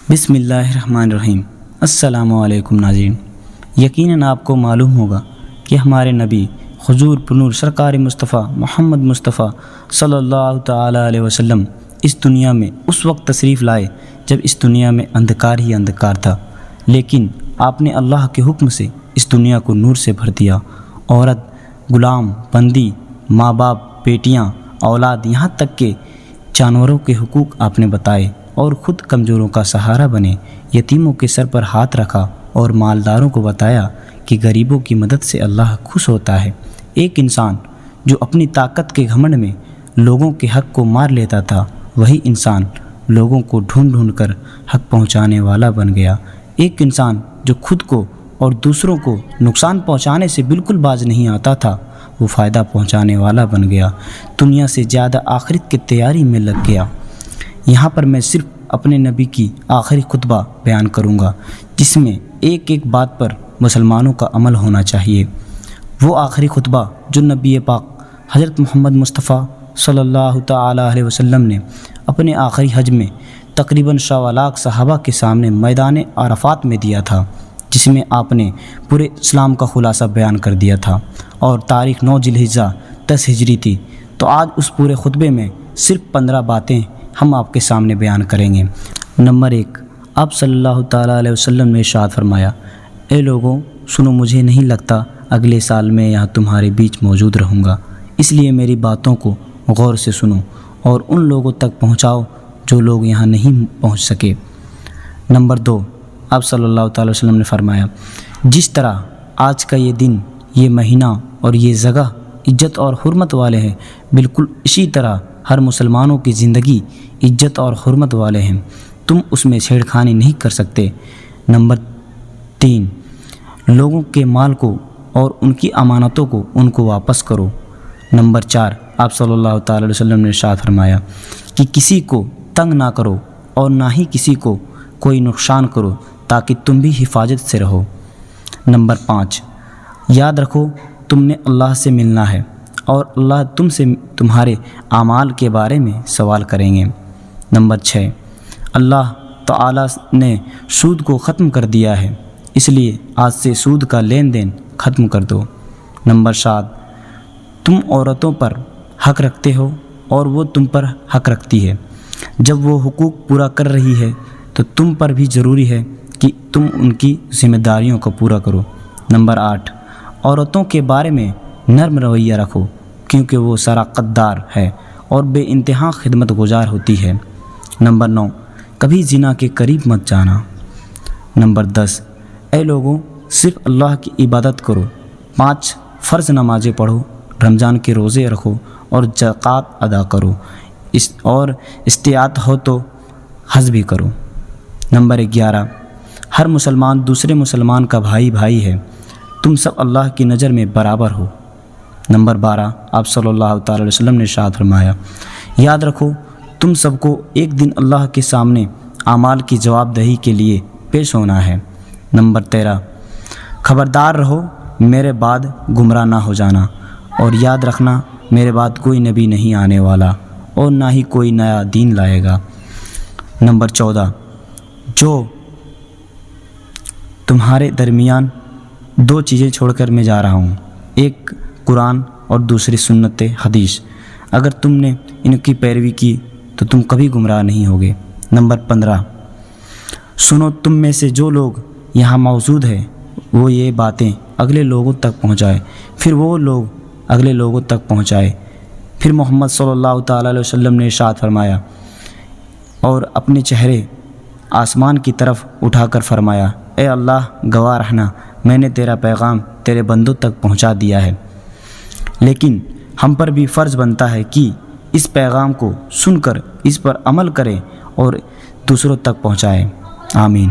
بسم اللہ الرحمن الرحیم۔ السلام علیکم ناظرین، یقیناً آپ کو معلوم ہوگا کہ ہمارے نبی حضور پنور سرکار مصطفیٰ محمد مصطفیٰ صلی اللہ تعالیٰ علیہ وسلم اس دنیا میں اس وقت تشریف لائے جب اس دنیا میں اندھکار ہی اندھکار تھا، لیکن آپ نے اللہ کے حکم سے اس دنیا کو نور سے بھر دیا۔ عورت، غلام، بندی، ماں باپ، بیٹیاں، اولاد، یہاں تک کہ جانوروں کے حقوق آپ نے بتائے اور خود کمزوروں کا سہارا بنے، یتیموں کے سر پر ہاتھ رکھا اور مالداروں کو بتایا کہ غریبوں کی مدد سے اللہ خوش ہوتا ہے۔ ایک انسان جو اپنی طاقت کے گھمنڈ میں لوگوں کے حق کو مار لیتا تھا، وہی انسان لوگوں کو ڈھونڈ ڈھونڈ کر حق پہنچانے والا بن گیا۔ ایک انسان جو خود کو اور دوسروں کو نقصان پہنچانے سے بالکل باز نہیں آتا تھا، وہ فائدہ پہنچانے والا بن گیا، دنیا سے زیادہ آخرت کی تیاری میں لگ گیا۔ یہاں پر میں صرف اپنے نبی کی آخری خطبہ بیان کروں گا، جس میں ایک ایک بات پر مسلمانوں کا عمل ہونا چاہیے۔ وہ آخری خطبہ جو نبی پاک حضرت محمد مصطفیٰ صلی اللہ تعالیٰ علیہ وسلم نے اپنے آخری حج میں تقریباً 1.25 لاکھ صحابہ کے سامنے میدان عرفات میں دیا تھا، جس میں آپ نے پورے اسلام کا خلاصہ بیان کر دیا تھا، اور تاریخ 9 ذی الحجہ 10 ہجری تھی۔ تو آج اس پورے خطبے میں صرف 15 باتیں ہم آپ کے سامنے بیان کریں گے۔ نمبر 1، آپ صلی اللہ تعالیٰ علیہ وسلم نے ارشاد فرمایا، اے لوگوں سنو، مجھے نہیں لگتا اگلے سال میں یہاں تمہارے بیچ موجود رہوں گا، اس لیے میری باتوں کو غور سے سنو اور ان لوگوں تک پہنچاؤ جو لوگ یہاں نہیں پہنچ سکے۔ نمبر 2، آپ صلی اللہ تعالیٰ علیہ وسلم نے فرمایا، جس طرح آج کا یہ دن، یہ مہینہ اور یہ جگہ عزت اور حرمت والے ہیں، بالکل اسی طرح ہر مسلمانوں کی زندگی عزت اور حرمت والے ہیں، تم اس میں چھیڑ خانی نہیں کر سکتے۔ نمبر 3، لوگوں کے مال کو اور ان کی امانتوں کو ان کو واپس کرو۔ نمبر 4، آپ صلی اللہ تعالیٰ علیہ وسلم نے ارشاد فرمایا کہ کسی کو تنگ نہ کرو اور نہ ہی کسی کو کوئی نقصان کرو، تاکہ تم بھی حفاظت سے رہو۔ نمبر 5، یاد رکھو تم نے اللہ سے ملنا ہے اور اللہ تم سے تمہارے اعمال کے بارے میں سوال کریں گے۔ نمبر 6، اللہ تعالیٰ نے سود کو ختم کر دیا ہے، اس لیے آج سے سود کا لین دین ختم کر دو۔ نمبر 7، تم عورتوں پر حق رکھتے ہو اور وہ تم پر حق رکھتی ہے، جب وہ حقوق پورا کر رہی ہے تو تم پر بھی ضروری ہے کہ تم ان کی ذمہ داریوں کو پورا کرو۔ نمبر 8، عورتوں کے بارے میں نرم رویہ رکھو، کیونکہ وہ شراکت دار ہے اور بے انتہا خدمت گزار ہوتی ہے۔ نمبر 9، کبھی زنا کے قریب مت جانا۔ نمبر 10، اے لوگوں صرف اللہ کی عبادت کرو، 5 فرض نمازیں پڑھو، رمضان کے روزے رکھو اور زکوٰۃ ادا کرو، اور استطاعت ہو تو حج بھی کرو۔ نمبر 11، ہر مسلمان دوسرے مسلمان کا بھائی ہے، تم سب اللہ کی نظر میں برابر ہو۔ نمبر 12، آپ صلی اللہ تعالیٰ علیہ وسلم نے ارشاد فرمایا، یاد رکھو تم سب کو ایک دن اللہ کے سامنے اعمال کی جواب دہی کے لیے پیش ہونا ہے۔ نمبر 13، خبردار رہو میرے بعد گمراہ نہ ہو جانا، اور یاد رکھنا میرے بعد کوئی نبی نہیں آنے والا اور نہ ہی کوئی نیا دین لائے گا۔ نمبر 14، جو تمہارے درمیان 2 چیزیں چھوڑ کر میں جا رہا ہوں، ایک قرآن اور دوسری سنت حدیث، اگر تم نے ان کی پیروی کی تو تم کبھی گمراہ نہیں ہوگے۔ نمبر 15، سنو تم میں سے جو لوگ یہاں موجود ہیں وہ یہ باتیں اگلے لوگوں تک پہنچائے، پھر وہ لوگ اگلے لوگوں تک پہنچائے۔ پھر محمد صلی اللہ تعالیٰ علیہ وسلم نے ارشاد فرمایا اور اپنے چہرے آسمان کی طرف اٹھا کر فرمایا، اے اللہ گواہ رہنا، میں نے تیرا پیغام تیرے بندوں تک پہنچا دیا ہے، لیکن ہم پر بھی فرض بنتا ہے کہ اس پیغام کو سن کر اس پر عمل کریں اور دوسروں تک پہنچائیں۔ آمین۔